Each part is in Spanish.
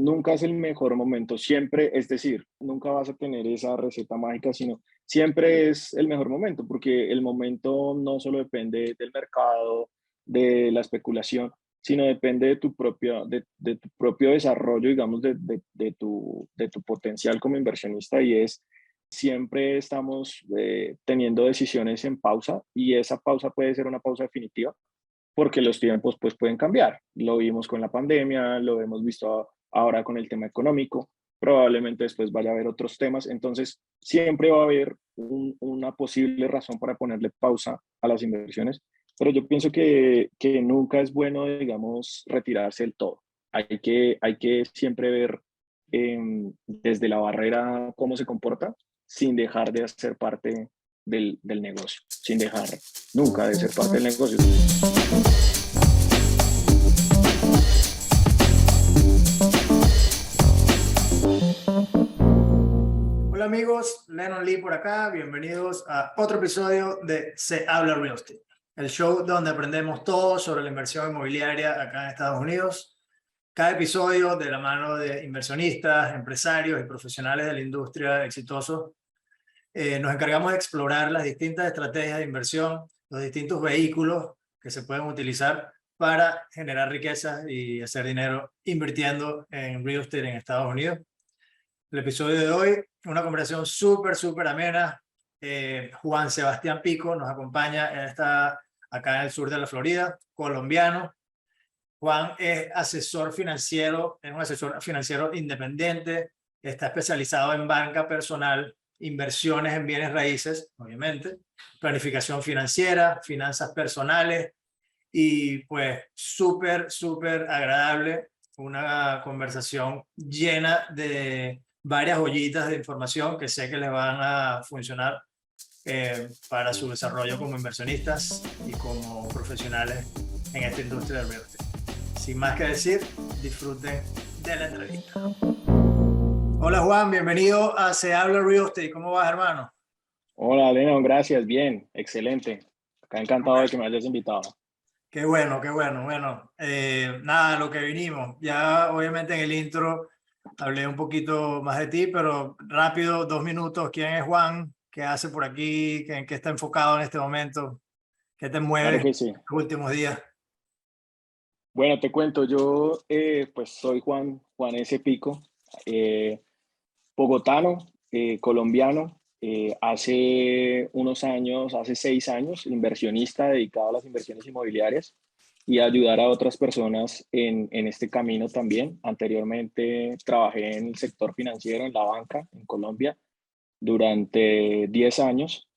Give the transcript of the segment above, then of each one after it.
nunca es el mejor momento, siempre, es decir, nunca vas a tener esa receta mágica, sino siempre es el mejor momento, porque el momento no solo depende del mercado, de la especulación, sino depende de tu propio desarrollo, digamos, de tu potencial como inversionista y es siempre estamos teniendo decisiones en pausa y esa pausa puede ser una pausa definitiva porque los tiempos pues pueden cambiar. Lo vimos con la pandemia, lo hemos visto ahora con el tema económico, probablemente después vaya a haber otros temas, entonces siempre va a haber una posible razón para ponerle pausa a las inversiones, pero yo pienso que nunca es bueno, digamos, retirarse del todo. Hay que siempre ver desde la barrera cómo se comporta sin dejar de hacer parte del negocio, sin dejar nunca de ser parte del negocio. Hola amigos, Lennon Lee por acá, bienvenidos a otro episodio de Se Habla Real Estate, el show donde aprendemos todo sobre la inversión inmobiliaria acá en Estados Unidos. Cada episodio de la mano de inversionistas, empresarios y profesionales de la industria exitosos, nos encargamos de explorar las distintas estrategias de inversión, los distintos vehículos que se pueden utilizar para generar riquezas y hacer dinero invirtiendo en real estate en Estados Unidos. El episodio de hoy, una conversación súper amena. Juan Sebastián Pico nos acompaña, él está acá en el sur de la Florida, colombiano. Juan es asesor financiero, es un asesor financiero independiente, está especializado en banca personal, inversiones en bienes raíces, obviamente, planificación financiera, finanzas personales y pues súper agradable, una conversación llena de varias joyitas de información que sé que les van a funcionar para su desarrollo como inversionistas y como profesionales en esta industria del real estate. Sin más que decir, disfruten de la entrevista. Hola Juan, bienvenido a Se Habla Real Estate. ¿Cómo vas, hermano? Hola, Lenon, gracias, bien, excelente. Acá encantado de que me hayas invitado. Qué bueno, qué bueno. Bueno, nada, lo que vinimos. Ya obviamente en el intro hablé un poquito más de ti, pero rápido, 2 minutos. ¿Quién es Juan? ¿Qué hace por aquí? ¿En qué está enfocado en este momento? ¿Qué te mueve Claro en que sí. los últimos días? Bueno, te cuento, yo pues soy Juan S. Pico, eh, bogotano, colombiano, hace unos años, hace 6 años, inversionista dedicado a las inversiones inmobiliarias y a ayudar a otras personas en este camino también. Anteriormente trabajé en el sector financiero, en la banca en Colombia, durante 10 años.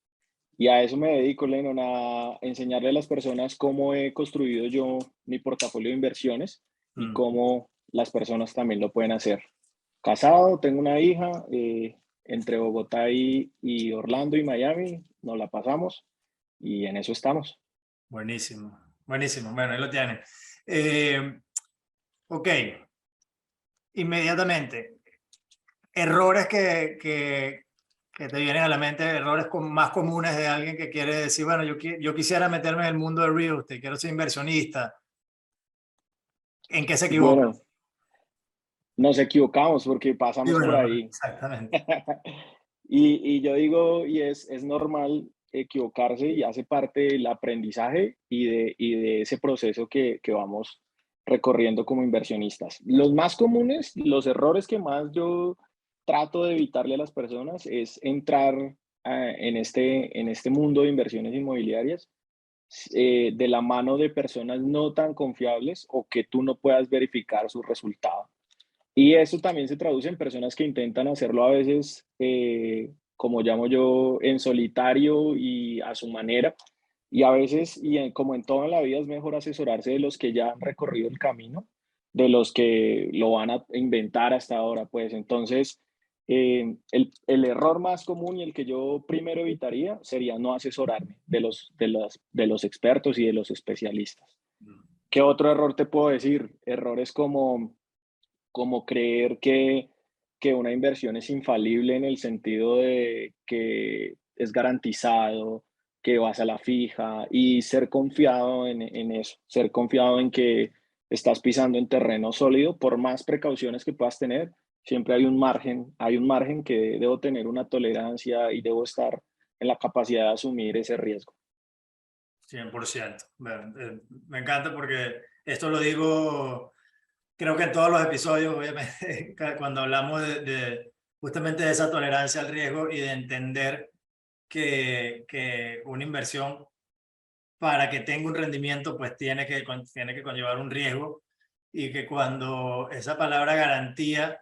Y a eso me dedico, Lennon, a enseñarle a las personas cómo he construido yo mi portafolio de inversiones y cómo las personas también lo pueden hacer. Casado, tengo una hija, entre Bogotá y Orlando y Miami, nos la pasamos y en eso estamos. Buenísimo, buenísimo. Bueno, ahí lo tienen. Ok, inmediatamente. Errores que te vienen a la mente, errores más comunes de alguien que quiere decir, bueno, yo quisiera meterme en el mundo del real estate, quiero ser inversionista. ¿En qué se equivoca? Bueno, nos equivocamos porque Sí, pasamos por bueno, ahí. exactamente. Y yo digo, y es normal equivocarse y hace parte del aprendizaje y de ese proceso que vamos recorriendo como inversionistas. Los más comunes, los errores que más yo trato de evitarle a las personas es entrar en este mundo de inversiones inmobiliarias de la mano de personas no tan confiables o que tú no puedas verificar su resultado. Y eso también se traduce en personas que intentan hacerlo a veces, como llamo yo, en solitario y a su manera. Y a veces, como en toda la vida, es mejor asesorarse de los que ya han recorrido el camino, de los que lo van a inventar hasta ahora. Pues entonces, el error más común y el que yo primero evitaría sería no asesorarme de los expertos y de los especialistas. ¿Qué otro error te puedo decir? Errores como creer que una inversión es infalible en el sentido de que es garantizado, que vas a la fija y ser confiado en eso, ser confiado en que estás pisando en terreno sólido. Por más precauciones que puedas tener, siempre hay un margen que debo tener una tolerancia y debo estar en la capacidad de asumir ese riesgo. 100%. Me encanta porque esto lo digo, creo que en todos los episodios, obviamente, cuando hablamos justamente de esa tolerancia al riesgo y de entender que una inversión para que tenga un rendimiento, pues tiene que conllevar un riesgo y que cuando esa palabra garantía,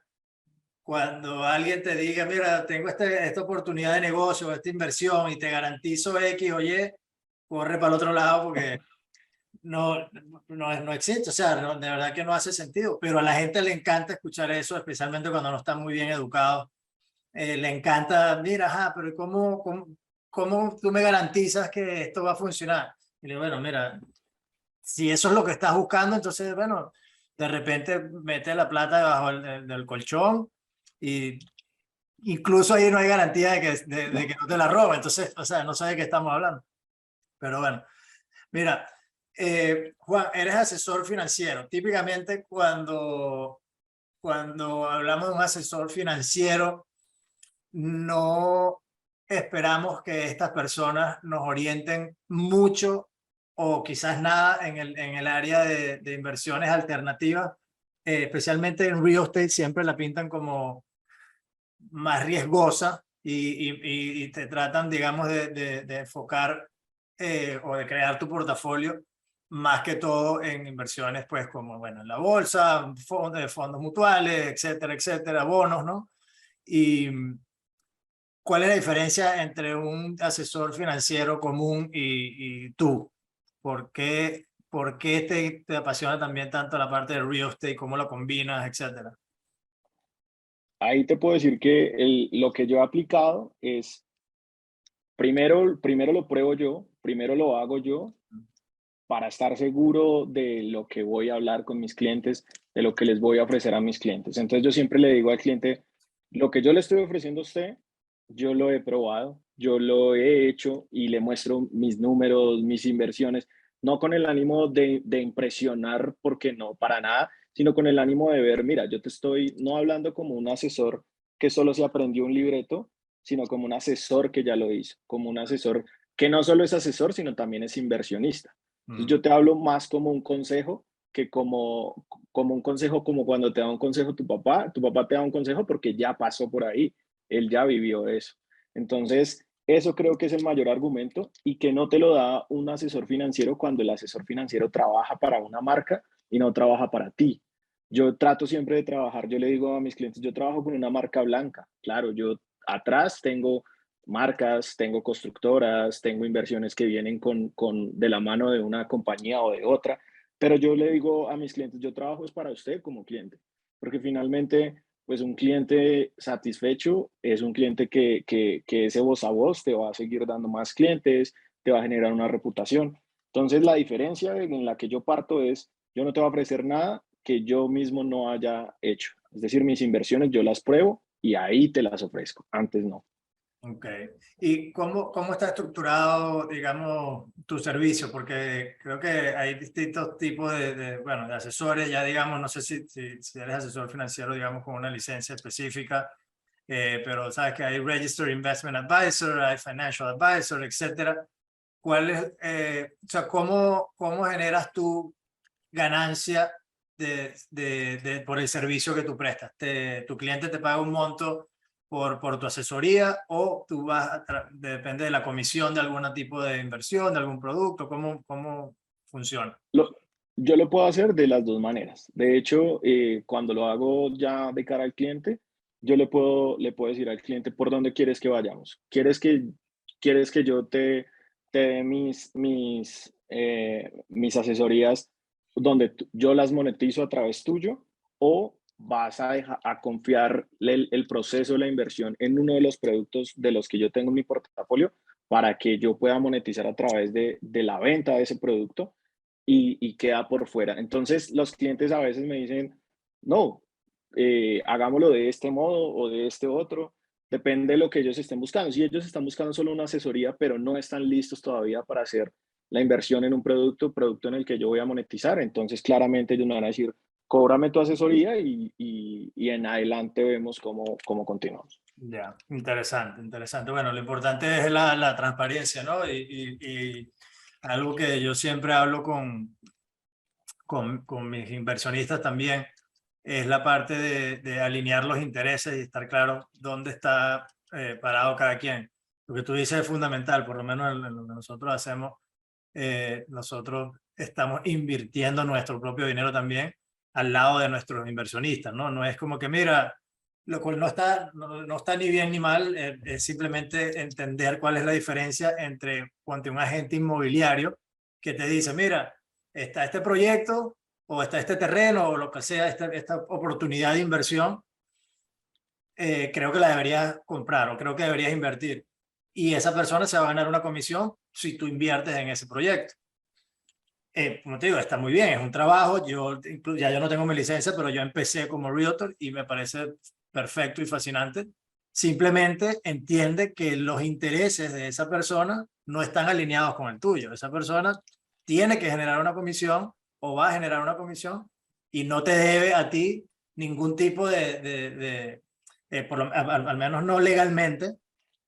cuando alguien te diga, mira, tengo esta oportunidad de negocio, esta inversión y te garantizo X o Y, corre para el otro lado porque no existe, o sea, de verdad que no hace sentido, pero a la gente le encanta escuchar eso, especialmente cuando no están muy bien educados. Le encanta, mira, ajá, pero ¿cómo tú me garantizas que esto va a funcionar? Y le digo, bueno, mira, si eso es lo que estás buscando, entonces, bueno, de repente mete la plata debajo del colchón y incluso ahí no hay garantía de que no te la roba, entonces, o sea, no sé de qué estamos hablando. Pero bueno, mira, Juan, eres asesor financiero. Típicamente cuando hablamos de un asesor financiero, no esperamos que estas personas nos orienten mucho o quizás nada en el área de inversiones alternativas, especialmente en real estate siempre la pintan como más riesgosa y te tratan, digamos, de enfocar o de crear tu portafolio más que todo en inversiones, pues como, bueno, en la bolsa, fondos mutuales, etcétera, etcétera, bonos, ¿no? Y ¿cuál es la diferencia entre un asesor financiero común y tú? ¿Por qué te apasiona también tanto la parte de real estate? ¿Cómo lo combinas, etcétera? Ahí te puedo decir que lo que yo he aplicado es, primero lo pruebo yo, primero lo hago yo para estar seguro de lo que voy a hablar con mis clientes, de lo que les voy a ofrecer a mis clientes. Entonces yo siempre le digo al cliente, lo que yo le estoy ofreciendo a usted, yo lo he probado, yo lo he hecho y le muestro mis números, mis inversiones, no con el ánimo de impresionar, porque no, para nada, sino con el ánimo de ver, mira, yo te estoy no hablando como un asesor que solo se aprendió un libreto, sino como un asesor que ya lo hizo, como un asesor que no solo es asesor, sino también es inversionista. Entonces Mm. yo te hablo más como un consejo que como un consejo, como cuando te da un consejo tu papá te da un consejo porque ya pasó por ahí, él ya vivió eso. Entonces, eso creo que es el mayor argumento y que no te lo da un asesor financiero cuando el asesor financiero trabaja para una marca y no trabaja para ti. Yo trato siempre de trabajar, yo le digo a mis clientes, yo trabajo con una marca blanca. Claro, yo atrás tengo marcas, tengo constructoras, tengo inversiones que vienen de la mano de una compañía o de otra, pero yo le digo a mis clientes, yo trabajo es para usted como cliente, porque finalmente, pues un cliente satisfecho es un cliente que ese voz a voz te va a seguir dando más clientes, te va a generar una reputación. Entonces, la diferencia en la que yo parto es, yo no te voy a ofrecer nada que yo mismo no haya hecho. Es decir, mis inversiones yo las pruebo y ahí te las ofrezco, antes no. Ok. ¿Y cómo está estructurado, digamos, tu servicio? Porque creo que hay distintos tipos bueno, de asesores, ya digamos, no sé si eres asesor financiero, digamos, con una licencia específica, pero sabes que hay Registered Investment Advisor, hay Financial Advisor, etcétera. O sea, cómo generas tu ganancia por el servicio que tú prestas? ¿Tu cliente te paga un monto por tu asesoría o tú depende de la comisión de algún tipo de inversión, de algún producto? ¿Cómo funciona? Lo, yo lo puedo hacer de las dos maneras. De hecho, cuando lo hago ya de cara al cliente, le puedo decir al cliente por dónde quieres que vayamos. Quieres que yo te dé mis asesorías donde yo las monetizo a través tuyo o vas a confiar el proceso de la inversión en uno de los productos de los que yo tengo en mi portafolio para que yo pueda monetizar a través de la venta de ese producto y queda por fuera? Entonces, los clientes a veces me dicen, no, hagámoslo de este modo o de este otro, depende de lo que ellos estén buscando. Si ellos están buscando solo una asesoría, pero no están listos todavía para hacer la inversión en un producto en el que yo voy a monetizar. Entonces, claramente ellos me van a decir, cóbrame tu asesoría y en adelante vemos cómo continuamos. Ya, interesante, interesante. Bueno, lo importante es la transparencia, ¿no? Y algo que yo siempre hablo con mis inversionistas también es la parte de alinear los intereses y estar claro dónde está parado cada quien. Lo que tú dices es fundamental, por lo menos en lo que nosotros hacemos, nosotros estamos invirtiendo nuestro propio dinero también al lado de nuestros inversionistas, ¿no? No es como que, mira, lo cual no está ni bien ni mal, es simplemente entender cuál es la diferencia entre ante un agente inmobiliario que te dice, mira, está este proyecto o está este terreno o lo que sea, esta oportunidad de inversión, creo que la deberías comprar o creo que deberías invertir. Y esa persona se va a ganar una comisión si tú inviertes en ese proyecto. Como te digo, está muy bien, es un trabajo, ya yo no tengo mi licencia, pero yo empecé como realtor y me parece perfecto y fascinante. Simplemente entiende que los intereses de esa persona no están alineados con el tuyo. Esa persona tiene que generar una comisión o va a generar una comisión y no te debe a ti ningún tipo al menos no legalmente,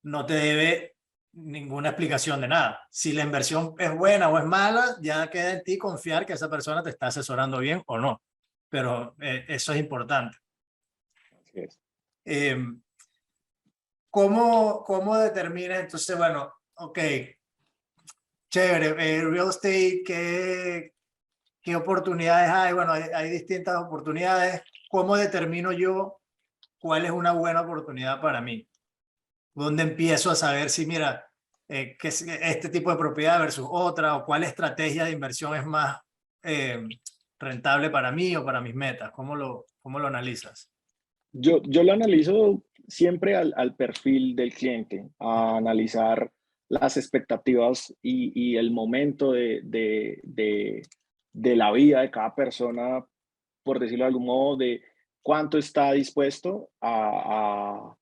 no te debe ninguna explicación de nada. Si la inversión es buena o es mala, ya queda en ti confiar que esa persona te está asesorando bien o no. Pero eso es importante. Así es. Eh, ¿Cómo determinas? Entonces, bueno, ok, chévere, real estate, ¿qué oportunidades hay? Bueno, hay distintas oportunidades. ¿Cómo determino yo cuál es una buena oportunidad para mí? ¿Dónde empiezo a saber si, mira, que este tipo de propiedad versus otra, o cuál estrategia de inversión es más rentable para mí o para mis metas? ¿Cómo lo analizas? Yo lo analizo siempre al perfil del cliente, a analizar las expectativas y el momento de la vida de cada persona, por decirlo de algún modo, de cuánto está dispuesto a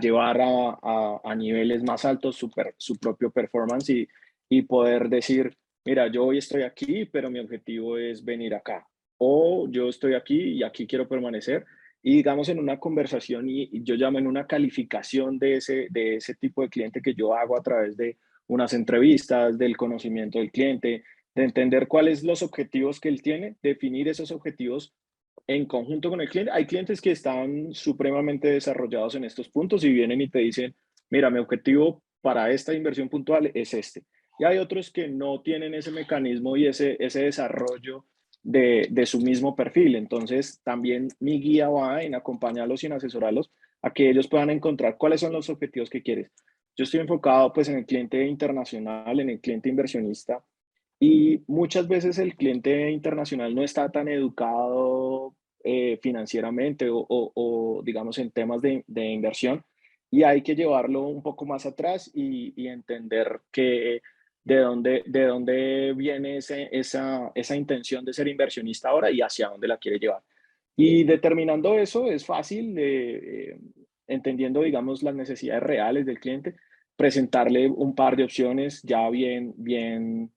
llevar a niveles más altos su propio performance y poder decir, mira, yo hoy estoy aquí, pero mi objetivo es venir acá. O yo estoy aquí y aquí quiero permanecer y digamos en una conversación y yo llamo en una calificación de ese tipo de cliente que yo hago a través de unas entrevistas, del conocimiento del cliente, de entender cuáles los objetivos que él tiene, definir esos objetivos en conjunto con el cliente. Hay clientes que están supremamente desarrollados en estos puntos y vienen y te dicen, mira, mi objetivo para esta inversión puntual es este. Y hay otros que no tienen ese mecanismo y ese desarrollo de su mismo perfil. Entonces, también mi guía va en acompañarlos y en asesorarlos a que ellos puedan encontrar cuáles son los objetivos que quieres. Yo estoy enfocado pues en el cliente internacional, en el cliente inversionista y muchas veces el cliente internacional no está tan educado financieramente o, digamos en temas de inversión y hay que llevarlo un poco más atrás y entender que de dónde viene esa intención de ser inversionista ahora y hacia dónde la quiere llevar. Y determinando eso es fácil, entendiendo, digamos, las necesidades reales del cliente, presentarle un par de opciones ya bien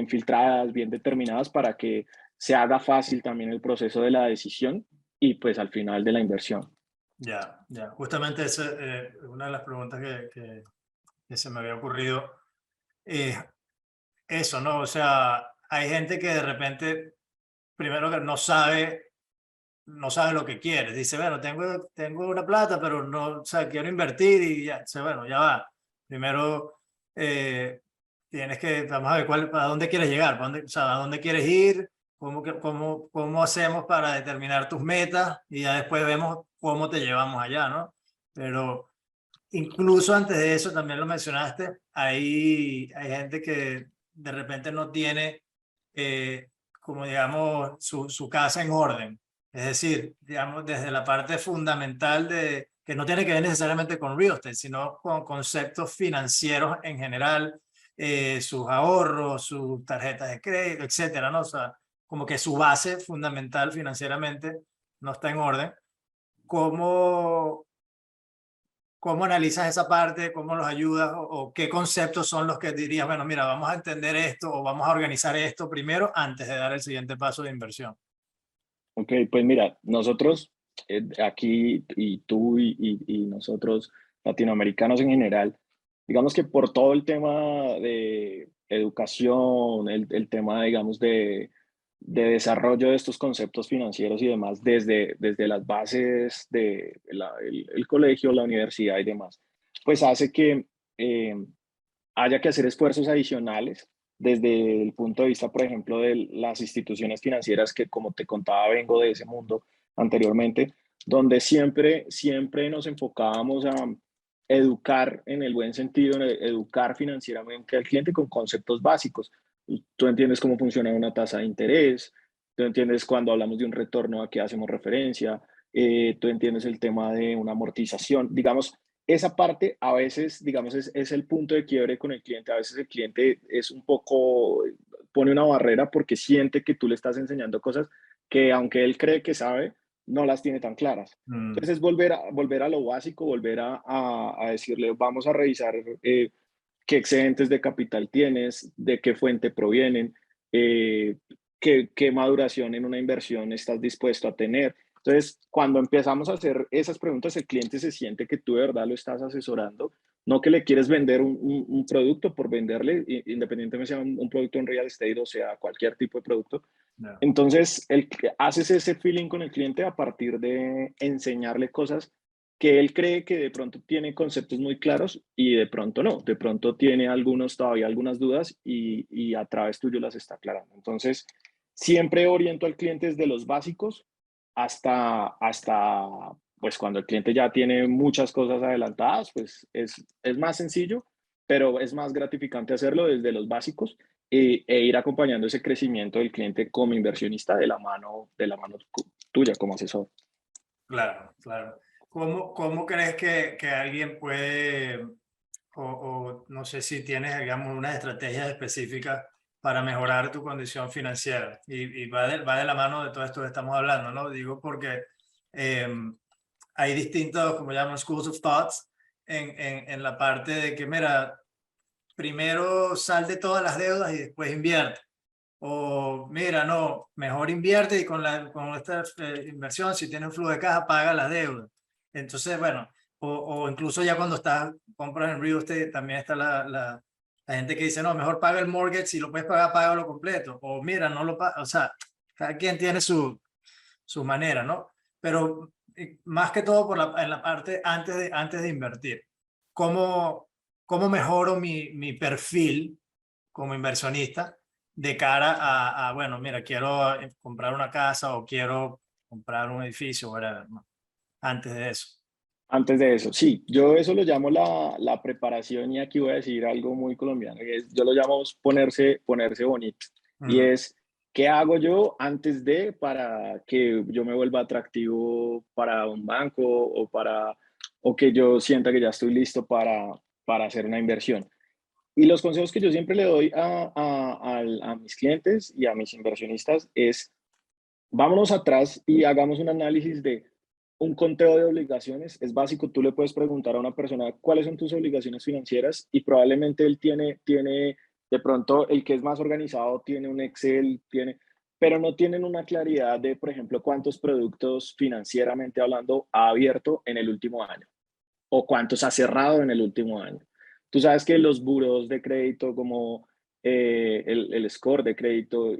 filtradas, bien determinadas para que se haga fácil también el proceso de la decisión y pues al final de la inversión. Ya, ya. Justamente esa una de las preguntas que se me había ocurrido. Es eso, ¿no? O sea, hay gente que de repente, primero que no sabe lo que quiere. Dice, bueno, tengo una plata, pero no, o sea, quiero invertir y ya, o sea, bueno, ya va. Primero, tienes que, vamos a ver a dónde quieres llegar, o sea, a dónde quieres ir, cómo hacemos para determinar tus metas y ya después vemos cómo te llevamos allá, ¿no? Pero incluso antes de eso, también lo mencionaste, hay gente que de repente no tiene, como digamos, su casa en orden. Es decir, digamos, desde la parte fundamental que no tiene que ver necesariamente con real estate, sino con conceptos financieros en general, sus ahorros, sus tarjetas de crédito, etcétera, ¿no? O sea, como que su base fundamental financieramente no está en orden. ¿Cómo, ¿Cómo analizas esa parte? ¿Cómo los ayudas? O qué conceptos son los que dirías, bueno, mira, vamos a entender esto o vamos a organizar esto primero antes de dar el siguiente paso de inversión? Ok, pues mira, nosotros aquí y tú y nosotros latinoamericanos en general, digamos que por todo el tema de educación, el tema, digamos, de desarrollo de estos conceptos financieros y demás, desde las bases de el colegio, la universidad y demás, pues hace que eh, haya que hacer esfuerzos adicionales desde el punto de vista, por ejemplo, de las instituciones financieras que, como te contaba, vengo de ese mundo anteriormente, donde siempre nos enfocábamos a educar en el buen sentido, en educar financieramente al cliente con conceptos básicos. Tú entiendes cómo funciona una tasa de interés, tú entiendes cuando hablamos de un retorno a qué hacemos referencia, tú entiendes el tema de una amortización, digamos, esa parte a veces, digamos, es el punto de quiebre con el cliente. A veces el cliente es un poco, pone una barrera porque siente que tú le estás enseñando cosas que aunque él cree que sabe, no las tiene tan claras. Mm, Entonces es volver a lo básico, volver a decirle, vamos a revisar qué excedentes de capital tienes, de qué fuente provienen, qué maduración en una inversión estás dispuesto a tener. Entonces, cuando empezamos a hacer esas preguntas, el cliente se siente que tú de verdad lo estás asesorando, no que le quieres vender un producto por venderle, independientemente sea un producto en real estate o sea cualquier tipo de producto. no. Entonces, haces ese feeling con el cliente a partir de enseñarle cosas que él cree que de pronto tiene conceptos muy claros y de pronto no, de pronto tiene todavía algunas dudas y a través tuyo las está aclarando. Entonces, siempre oriento al cliente desde los básicos hasta pues cuando el cliente ya tiene muchas cosas adelantadas, pues es más sencillo, pero es más gratificante hacerlo desde los básicos ir acompañando ese crecimiento del cliente como inversionista de la mano tuya como asesor. Claro, claro. ¿Cómo crees que alguien puede, o no sé si tienes, digamos, unas estrategias específicas para mejorar tu condición financiera? Y va de la mano de todo esto que estamos hablando, ¿no? Digo porque hay distintos, como llaman, schools of thoughts en la parte de que, mira, primero sal de todas las deudas y después invierte. O mira, no, mejor invierte y con esta inversión, si tienes un flujo de caja, paga las deudas. Entonces, bueno, o incluso ya cuando compras en real estate, también está la gente que dice, no, mejor paga el mortgage, si lo puedes pagar, págalo completo. O mira, no lo paga, o sea, cada quien tiene su manera, ¿no? Pero más que todo en la parte antes de invertir. ¿Cómo, cómo mejoro mi perfil como inversionista de cara bueno, mira, quiero comprar una casa o quiero comprar un edificio, whatever, ¿no? Antes de eso. Antes de eso, sí, yo eso lo llamo la preparación y aquí voy a decir algo muy colombiano, yo lo llamo ponerse bonito. Y Mm, es, ¿qué hago yo antes de para que yo me vuelva atractivo para un banco o que yo sienta que ya estoy listo para hacer una inversión? Y los consejos que yo siempre le doy a mis clientes y a mis inversionistas es, vámonos atrás y hagamos un análisis de un conteo de obligaciones. Es básico, tú le puedes preguntar a una persona cuáles son tus obligaciones financieras y probablemente él tiene de pronto el que es más organizado, tiene un Excel, pero no tienen una claridad de, por ejemplo, cuántos productos financieramente hablando ha abierto en el último año o cuántos ha cerrado en el último año. Tú sabes que los buros de crédito como el score de crédito,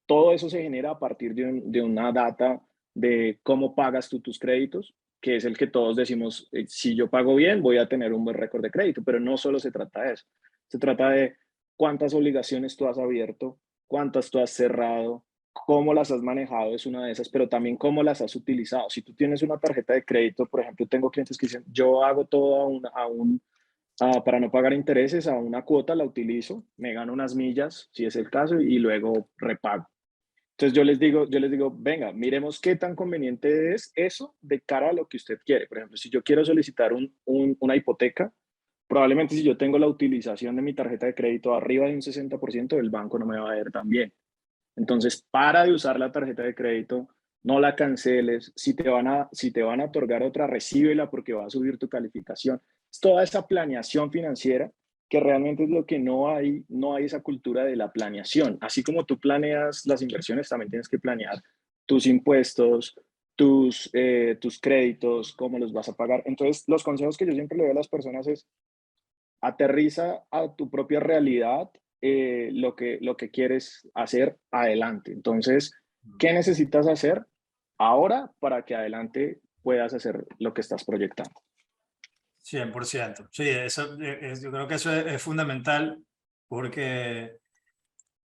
todo eso se genera a partir de una data de cómo pagas tú tus créditos, que es el que todos decimos, si yo pago bien, voy a tener un buen récord de crédito, pero no solo se trata de eso, se trata de cuántas obligaciones tú has abierto, cuántas tú has cerrado, cómo las has manejado es una de esas, pero también cómo las has utilizado. Si tú tienes una tarjeta de crédito, por ejemplo, tengo clientes que dicen, yo hago todo para no pagar intereses, a una cuota la utilizo, me gano unas millas, si es el caso, y luego repago. Entonces yo les digo, venga, miremos qué tan conveniente es eso de cara a lo que usted quiere. Por ejemplo, si yo quiero solicitar una hipoteca, probablemente si yo tengo la utilización de mi tarjeta de crédito arriba de un 60%, el banco no me va a ver tan bien. Entonces, para de usar la tarjeta de crédito, no la canceles, si te van a otorgar otra, recíbela porque va a subir tu calificación. Es toda esa planeación financiera que realmente es lo que no hay esa cultura de la planeación. Así como tú planeas las inversiones, también tienes que planear tus impuestos, tus créditos, cómo los vas a pagar. Entonces, los consejos que yo siempre le doy a las personas es aterriza a tu propia realidad lo que quieres hacer adelante. Entonces, ¿qué necesitas hacer ahora para que adelante puedas hacer lo que estás proyectando? 100%. Sí, eso, yo creo que eso es fundamental porque,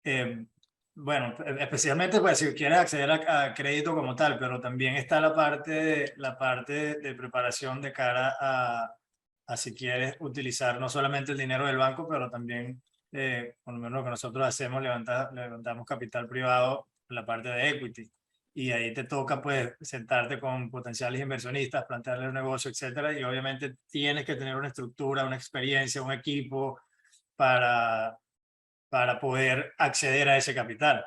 eh, bueno, especialmente pues, si quieres acceder a crédito como tal, pero también está la parte de preparación de cara a si quieres utilizar no solamente el dinero del banco, pero también, por lo menos lo que nosotros hacemos, levantamos capital privado, la parte de equity. Y ahí te toca pues sentarte con potenciales inversionistas, plantearle un negocio, etcétera, y obviamente tienes que tener una estructura, una experiencia, un equipo para, para poder acceder a ese capital,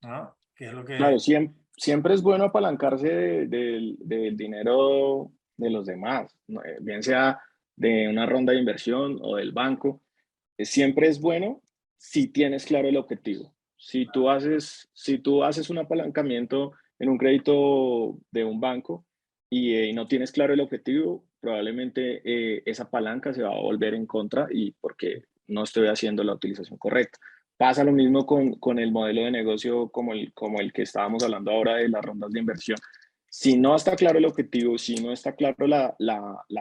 ¿no? Que es lo Claro, que... siempre es bueno apalancarse del dinero de los demás, ¿no? Bien sea de una ronda de inversión o del banco. Siempre es bueno si tienes claro el objetivo. Si tú haces un apalancamiento en un crédito de un banco y no tienes claro el objetivo, probablemente esa palanca se va a volver en contra y porque no estoy haciendo la utilización correcta. Pasa lo mismo con el modelo de negocio como el que estábamos hablando ahora de las rondas de inversión. Si no está claro el objetivo, si no está claro la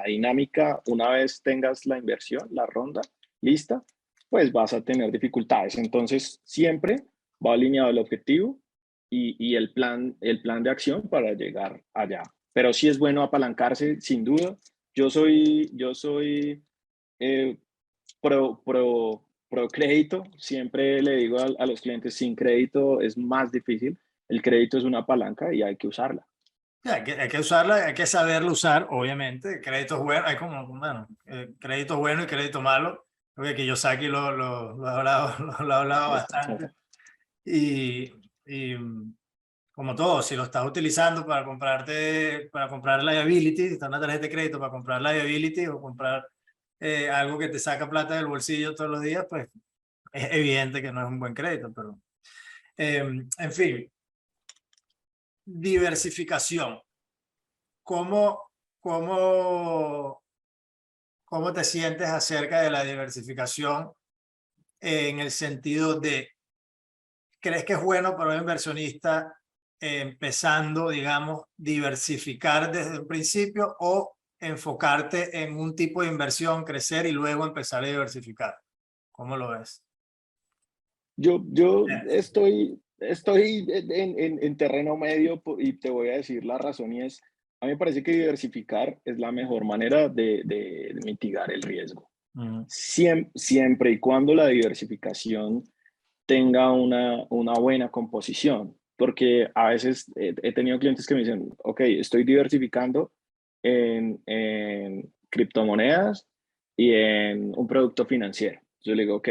dinámica, una vez tengas la inversión, la ronda lista, pues vas a tener dificultades. Entonces, siempre va alineado el objetivo y el plan de acción para llegar allá. Pero sí es bueno apalancarse, sin duda. Yo soy eh, pro crédito. Siempre le digo a los clientes, sin crédito es más difícil. El crédito es una palanca y hay que usarla. Hay que usarla, hay que saberlo usar, obviamente. Créditos buenos, hay como, bueno, crédito bueno y crédito malo. Creo que Kiyosaki lo ha hablado, lo ha hablado bastante. Y, y como todo, si lo estás utilizando para comprar liability, si está una tarjeta de crédito para comprar liability o comprar algo que te saca plata del bolsillo todos los días, pues es evidente que no es un buen crédito, pero en fin, diversificación. ¿Cómo, cómo, cómo te sientes acerca de la diversificación en el sentido de, ¿crees que es bueno para un inversionista empezando, digamos, diversificar desde el principio o enfocarte en un tipo de inversión, crecer y luego empezar a diversificar? ¿Cómo lo ves? Yo Eh, estoy en terreno medio y te voy a decir la razón y es, a mí me parece que diversificar es la mejor manera de mitigar el riesgo. mm, Siempre y cuando la diversificación tenga una buena composición, porque a veces he tenido clientes que me dicen, ok, estoy diversificando en criptomonedas y en un producto financiero. Yo le digo, ok,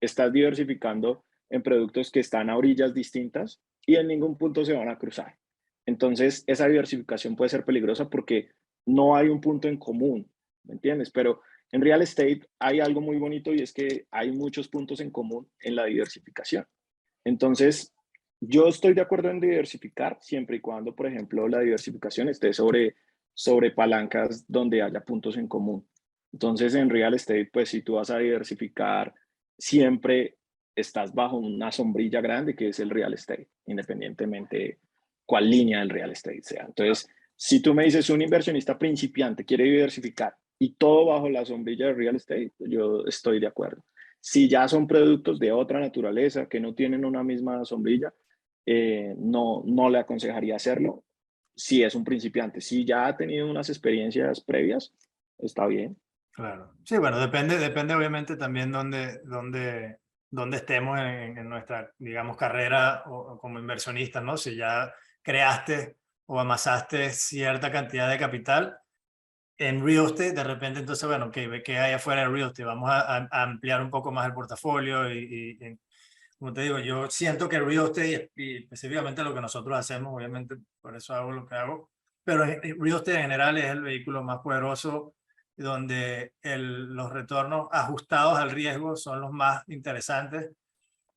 estás diversificando en productos que están a orillas distintas y en ningún punto se van a cruzar. Entonces, esa diversificación puede ser peligrosa porque no hay un punto en común, ¿me entiendes? Pero en real estate hay algo muy bonito y es que hay muchos puntos en común en la diversificación. Entonces, yo estoy de acuerdo en diversificar siempre y cuando, por ejemplo, la diversificación esté sobre palancas donde haya puntos en común. Entonces, en real estate, pues si tú vas a diversificar, siempre estás bajo una sombrilla grande que es el real estate, independientemente cuál línea del real estate sea. Entonces, si tú me dices un inversionista principiante quiere diversificar y todo bajo la sombrilla del real estate, yo estoy de acuerdo. Si ya son productos de otra naturaleza que no tienen una misma sombrilla, no le aconsejaría hacerlo si es un principiante. Si ya ha tenido unas experiencias previas, está bien. claro. Sí, bueno, depende obviamente también dónde estemos en nuestra, digamos, carrera o como inversionistas, ¿no? Si ya creaste o amasaste cierta cantidad de capital en real estate, de repente entonces, bueno, ¿qué hay afuera de real estate? Vamos a ampliar un poco más el portafolio como te digo, yo siento que el real estate, y específicamente lo que nosotros hacemos, obviamente por eso hago lo que hago, pero el real estate en general es el vehículo más poderoso donde los retornos ajustados al riesgo son los más interesantes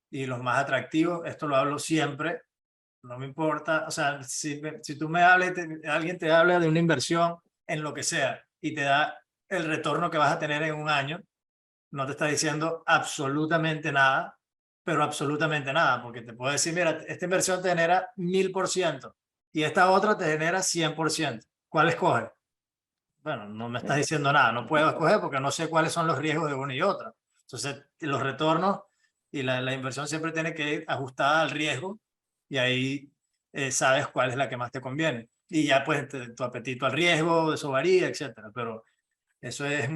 y los más atractivos. Esto lo hablo siempre, no me importa, o sea, si tú me hables, alguien te habla de una inversión en lo que sea y te da el retorno que vas a tener en un año, no te está diciendo absolutamente nada, pero absolutamente nada, porque te puedo decir, mira, esta inversión te genera 1000% y esta otra te genera 100%. ¿Cuál escoges? Bueno, no me estás diciendo nada, no puedo escoger porque no sé cuáles son los riesgos de una y otra. Entonces, los retornos y la inversión siempre tiene que ir ajustada al riesgo y ahí sabes cuál es la que más te conviene. Y ya pues tu apetito al riesgo, eso varía, etcétera. Pero eso es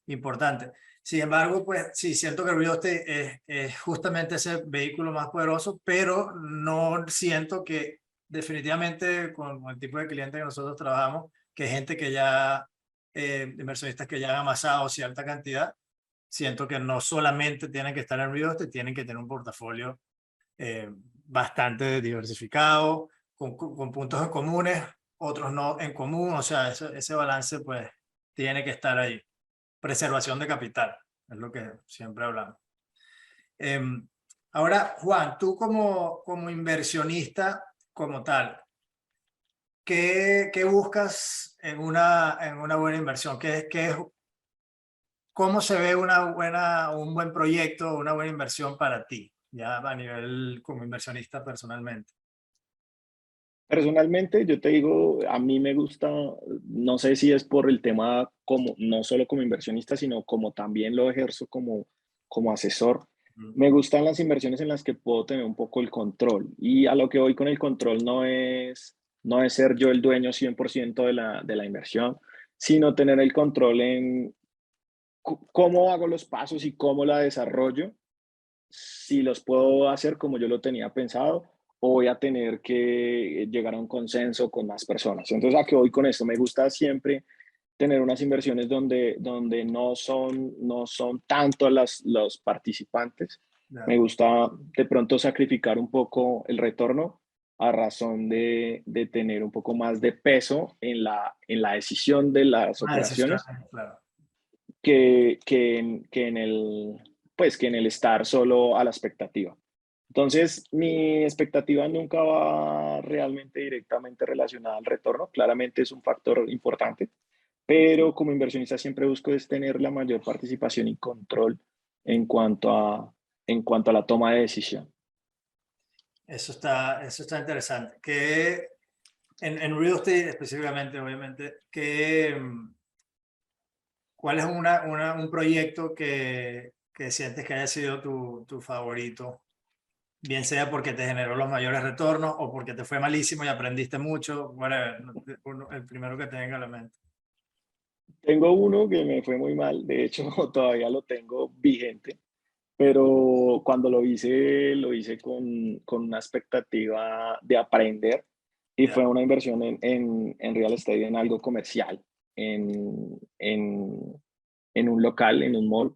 importante. Sin embargo, pues sí, siento que el real estate es justamente ese vehículo más poderoso, pero no siento que definitivamente con el tipo de cliente que nosotros trabajamos, que es gente que ya, inversionistas que ya han amasado cierta cantidad, siento que no solamente tienen que estar en real estate, tienen que tener un portafolio bastante diversificado, con puntos en comunes, otros no en común, o sea, ese balance pues tiene que estar ahí. Preservación de capital, es lo que siempre hablamos. Ahora, Juan, tú como inversionista como tal, ¿qué buscas en una buena inversión? ¿Cómo se ve un buen proyecto, una buena inversión para ti, ya a nivel como inversionista personalmente? Personalmente, yo te digo, a mí me gusta, no sé si es por el tema como, no solo como inversionista, sino como también lo ejerzo como asesor. Me gustan las inversiones en las que puedo tener un poco el control. Y a lo que voy con el control no es ser yo el dueño 100% de la inversión, sino tener el control en cómo hago los pasos y cómo la desarrollo, si los puedo hacer como yo lo tenía pensado o voy a tener que llegar a un consenso con más personas. Entonces, ¿a qué voy con esto? Me gusta siempre tener unas inversiones donde no son tanto los participantes. Ya. Me gusta de pronto sacrificar un poco el retorno a razón de tener un poco más de peso en la decisión de las Una decisión, operaciones claro. que en el estar solo a la expectativa. Entonces, mi expectativa nunca va realmente directamente relacionada al retorno. Claramente es un factor importante, pero como inversionista siempre busco es tener la mayor participación y control en cuanto a, en cuanto a la toma de decisión. Eso está interesante. Que en real estate específicamente, obviamente, ¿cuál es un proyecto que sientes que haya sido tu favorito? Bien sea porque te generó los mayores retornos o porque te fue malísimo y aprendiste mucho. Whatever, el primero que te venga a la mente. Tengo uno que me fue muy mal, de hecho todavía lo tengo vigente, pero cuando lo hice con una expectativa de aprender y Ya. fue una inversión en real estate, en algo comercial, en, en, en un local, en un mall.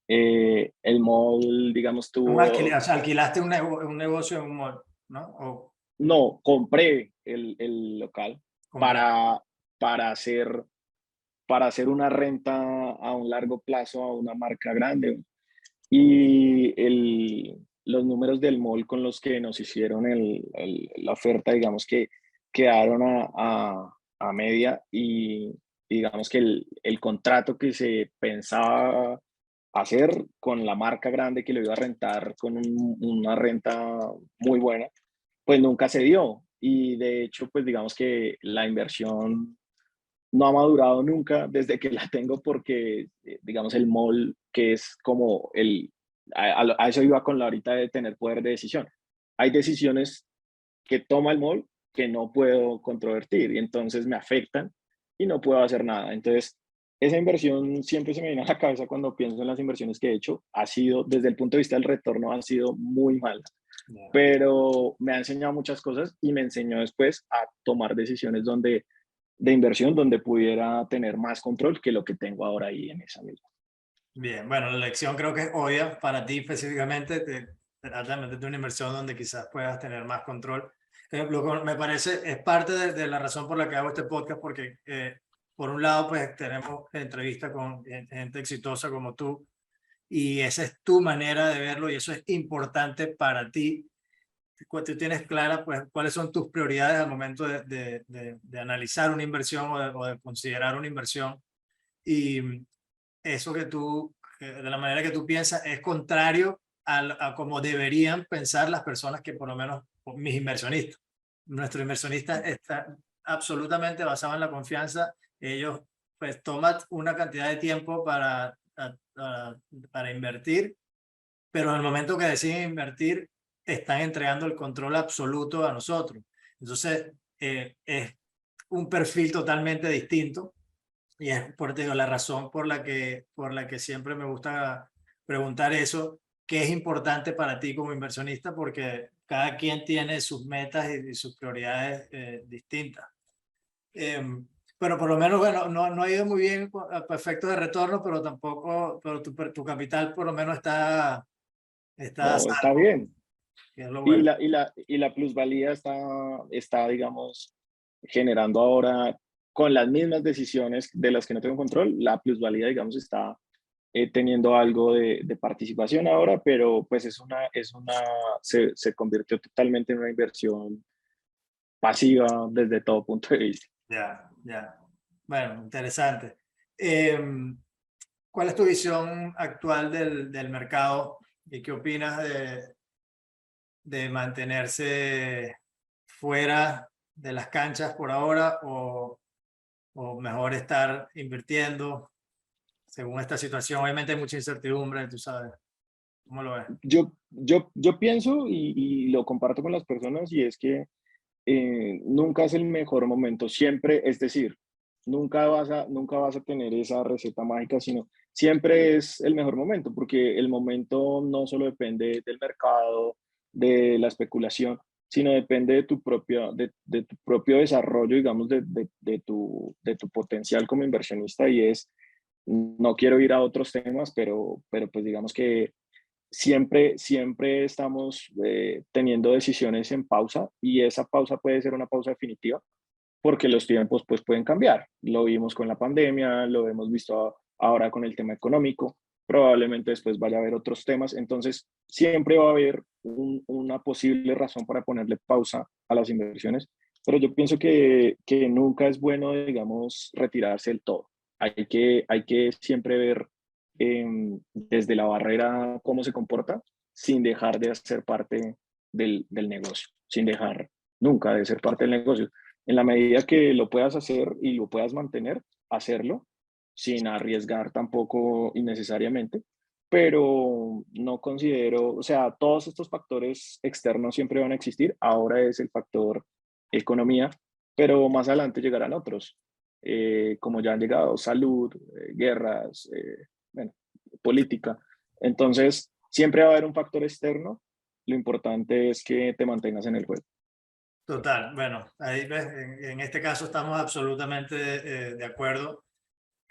El mall, digamos, O tuvo, sea, alquilaste un negocio en un mall, ¿no? O no, compré el local comprar. para, para hacer, para hacer una renta a un largo plazo a una marca grande. Y los números del mall con los que nos hicieron la oferta, digamos que quedaron a media y digamos que el contrato que se pensaba hacer con la marca grande que lo iba a rentar con una renta muy buena, pues nunca se dio. Y de hecho, pues digamos que la inversión no ha madurado nunca desde que la tengo porque, digamos, el mall, que es como a eso iba con la ahorita de tener poder de decisión. Hay decisiones que toma el mall que no puedo controvertir y entonces me afectan y no puedo hacer nada. Entonces, esa inversión siempre se me viene a la cabeza cuando pienso en las inversiones que he hecho. Ha sido, desde el punto de vista del retorno, ha sido muy mala, Ya. pero me ha enseñado muchas cosas y me enseñó después a tomar decisiones de inversión donde pudiera tener más control que lo que tengo ahora ahí en esa misma. Bien, bueno, la elección creo que es obvia para ti específicamente, trata de meterte una inversión donde quizás puedas tener más control. Lo que me parece es parte de la razón por la que hago este podcast, porque por un lado pues tenemos entrevistas con gente exitosa como tú y esa es tu manera de verlo y eso es importante para ti. Tú tienes clara pues cuáles son tus prioridades al momento de analizar una inversión o de considerar una inversión y eso que tú, de la manera que tú piensas, es contrario a como deberían pensar las personas que por lo menos mis inversionistas. Nuestro inversionista está absolutamente basado en la confianza. Ellos pues toman una cantidad de tiempo para invertir, pero en el momento que deciden invertir, están entregando el control absoluto a nosotros. Entonces, es un perfil totalmente distinto y es por te digo, la razón por la que siempre me gusta preguntar eso, ¿qué es importante para ti como inversionista? Porque cada quien tiene sus metas y sus prioridades distintas. Pero por lo menos, bueno, no ha ido muy bien a efectos de retorno, pero tampoco, pero tu capital por lo menos está a No, está salvo, bien. que es lo Y bueno. la plusvalía está, digamos, generando ahora, con las mismas decisiones de las que no tengo control, la plusvalía, digamos, está teniendo algo de participación ahora, pero pues se convirtió totalmente en una inversión pasiva desde todo punto de vista. Ya, ya. Bueno, interesante. Em, ¿Cuál es tu visión actual del mercado y qué opinas de mantenerse fuera de las canchas por ahora o mejor estar invirtiendo según esta situación? Obviamente hay mucha incertidumbre, tú sabes. ¿Cómo lo ves? Yo pienso y lo comparto con las personas y es que nunca es el mejor momento, siempre, es decir, nunca vas a tener esa receta mágica, sino siempre es el mejor momento, porque el momento no solo depende del mercado, de la especulación, sino depende de tu propio desarrollo, digamos, de tu potencial como inversionista y es, no quiero ir a otros temas, pero pues digamos que siempre estamos teniendo decisiones en pausa y esa pausa puede ser una pausa definitiva porque los tiempos pues pueden cambiar. Lo vimos con la pandemia, lo hemos visto ahora con el tema económico, probablemente después vaya a haber otros temas, entonces siempre va a haber una posible razón para ponerle pausa a las inversiones, pero yo pienso que nunca es bueno, digamos, retirarse del todo. Hay que siempre ver desde la barrera cómo se comporta sin dejar de ser parte del negocio, sin dejar nunca de ser parte del negocio. En la medida que lo puedas hacer y lo puedas mantener, hacerlo sin arriesgar tampoco innecesariamente, pero no considero, o sea, todos estos factores externos siempre van a existir, ahora es el factor economía, pero más adelante llegarán otros, como ya han llegado, salud, guerras, bueno, política. Entonces, siempre va a haber un factor externo, lo importante es que te mantengas en el juego. Total, bueno, ahí ves, en este caso estamos absolutamente de acuerdo.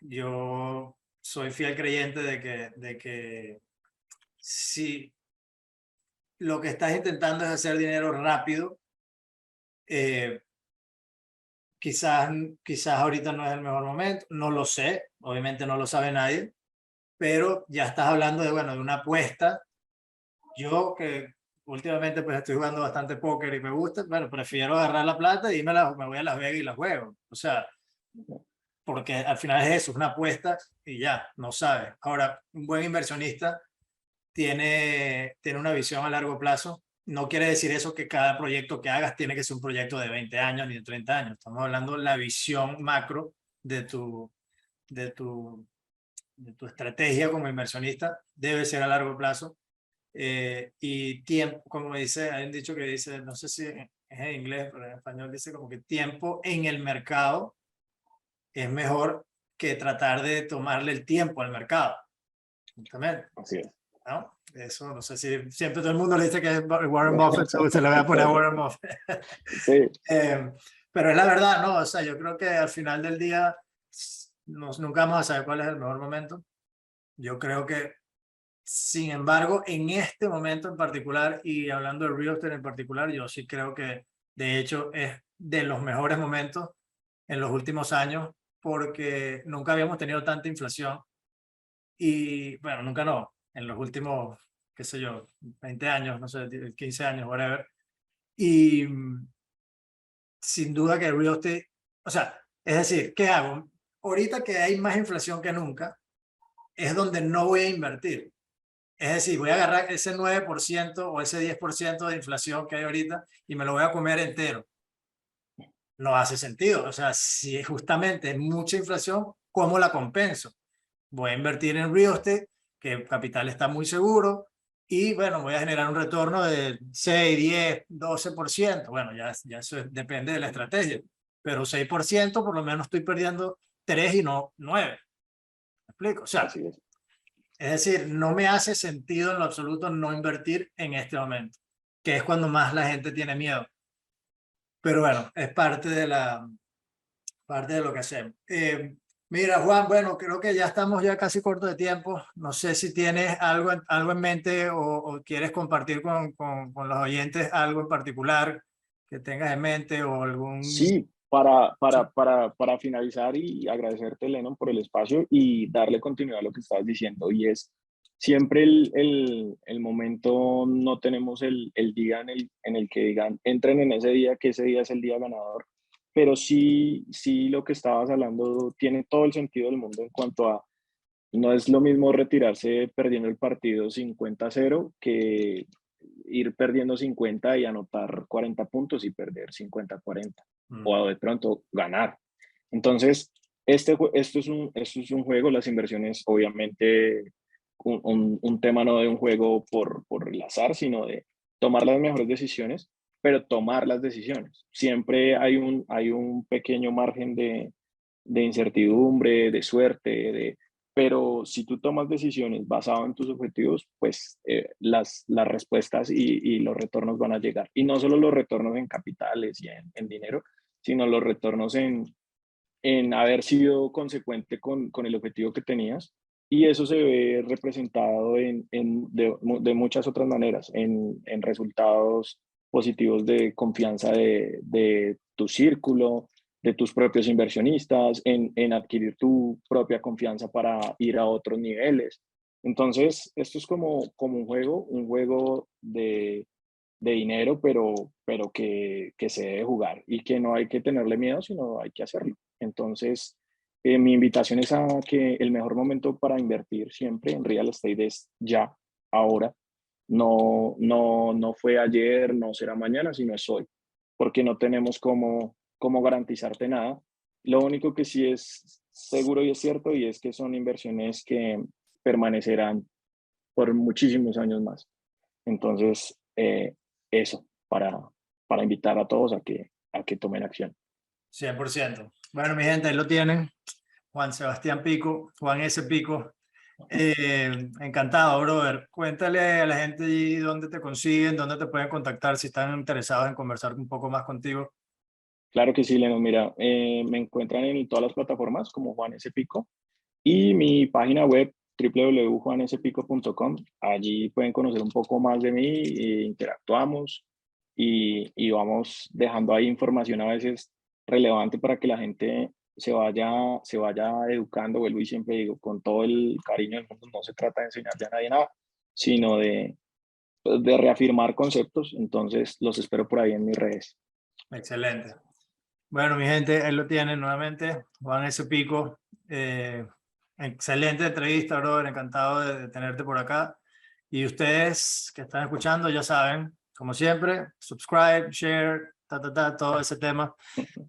Yo soy fiel creyente de que si lo que estás intentando es hacer dinero rápido, eh, quizás ahorita no es el mejor momento, no lo sé, obviamente no lo sabe nadie, pero ya estás hablando de, bueno, de una apuesta. Yo que últimamente pues estoy jugando bastante póker y me gusta, bueno, prefiero agarrar la plata y me voy a Las Vegas y la juego. O sea, porque al final es eso, es una apuesta y ya, no sabes. Ahora, un buen inversionista tiene una visión a largo plazo. No quiere decir eso que cada proyecto que hagas tiene que ser un proyecto de 20 años ni de 30 años. Estamos hablando de la visión macro de tu, de tu, de tu estrategia como inversionista. Debe ser a largo plazo. Y tiempo, como dice, hay un dicho que dice, no sé si es en inglés, pero en español dice como que tiempo en el mercado es mejor que tratar de tomarle el tiempo al mercado. Justamente. Así es. ¿No? Eso, no sé si siempre todo el mundo le dice que es Warren Buffett, se le va a poner a Warren Buffett. Sí, Eh, pero es la verdad, ¿no? O sea, yo creo que al final del día nunca vamos a saber cuál es el mejor momento. Yo creo que, sin embargo, en este momento en particular y hablando de real estate en particular, yo sí creo que de hecho es de los mejores momentos en los últimos años porque nunca habíamos tenido tanta inflación y, bueno, nunca no, en los últimos, qué sé yo, 20 años, no sé, 15 años, whatever. Y sin duda que el real estate, o sea, es decir, ¿qué hago? Ahorita que hay más inflación que nunca, es donde no voy a invertir. Es decir, voy a agarrar ese 9% o ese 10% de inflación que hay ahorita y me lo voy a comer entero. No hace sentido. O sea, si justamente es mucha inflación, ¿cómo la compenso? Voy a invertir en real estate, que el capital está muy seguro, y bueno, voy a generar un retorno de 6, 10, 12%. Bueno, ya eso depende de la estrategia, pero 6% por lo menos estoy perdiendo 3 y no 9. ¿Me explico? O sea, Así es. es decir, no me hace sentido en lo absoluto no invertir en este momento, que es cuando más la gente tiene miedo. Pero bueno, es parte de lo que hacemos. Mira, Juan, bueno, creo que ya estamos ya casi corto de tiempo. No sé si tienes algo en mente o quieres compartir con los oyentes algo en particular que tengas en mente o algún... Sí, para finalizar y agradecerte, Lennon, por el espacio y darle continuidad a lo que estabas diciendo, y es siempre el momento, no tenemos el día en el que digan, entren en ese día, que ese día es el día ganador, pero sí lo que estabas hablando tiene todo el sentido del mundo en cuanto a, no es lo mismo retirarse perdiendo el partido 50-0 que ir perdiendo 50 y anotar 40 puntos y perder 50-40 o de pronto ganar. Entonces, esto es un juego, las inversiones obviamente un tema no de un juego por el azar, sino de tomar las mejores decisiones, pero tomar las decisiones. Siempre hay un pequeño margen de incertidumbre, de suerte, pero si tú tomas decisiones basadas en tus objetivos, pues las respuestas y los retornos van a llegar. Y no solo los retornos en capitales y en dinero, sino los retornos en haber sido consecuente con el objetivo que tenías. Y eso se ve representado de muchas otras maneras, en resultados positivos de confianza de tu círculo, de tus propios inversionistas, en adquirir tu propia confianza para ir a otros niveles. Entonces, esto es como un juego de dinero, pero que se debe jugar y que no hay que tenerle miedo, sino hay que hacerlo. Entonces, mi invitación es a que el mejor momento para invertir siempre en real estate es ya, ahora. No fue ayer, no será mañana, sino es hoy, porque no tenemos cómo garantizarte nada. Lo único que sí es seguro y es cierto, y es que son inversiones que permanecerán por muchísimos años más. Entonces, eso, para invitar a todos a que tomen acción. 100%. Bueno, mi gente, ahí lo tienen. Juan Sebastián Pico, Juan S. Pico. Encantado, brother. Cuéntale a la gente allí dónde te consiguen, dónde te pueden contactar si están interesados en conversar un poco más contigo. Claro que sí, Leno. Mira, me encuentran en todas las plataformas como Juan S. Pico y mi página web www.juanespico.com. Allí pueden conocer un poco más de mí, interactuamos y vamos dejando ahí información a veces relevante para que la gente se vaya educando. Vuelvo y siempre digo, con todo el cariño del mundo, no se trata de enseñarle a nadie nada, sino de reafirmar conceptos. Entonces, los espero por ahí en mis redes. Excelente. Bueno, mi gente, ahí lo tienen nuevamente. Juan S. Pico. Excelente entrevista, brother. Encantado de tenerte por acá. Y ustedes que están escuchando ya saben, como siempre, subscribe, share, todo ese tema.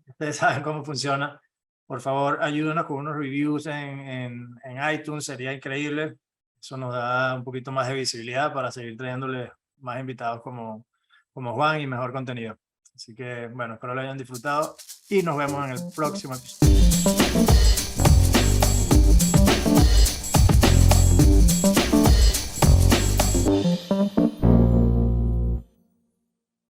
Ustedes saben cómo funciona. Por favor, ayúdenos con unos reviews en iTunes, sería increíble. Eso nos da un poquito más de visibilidad para seguir trayéndole más invitados como Juan y mejor contenido. Así que, bueno, espero lo hayan disfrutado y nos vemos en el próximo episodio.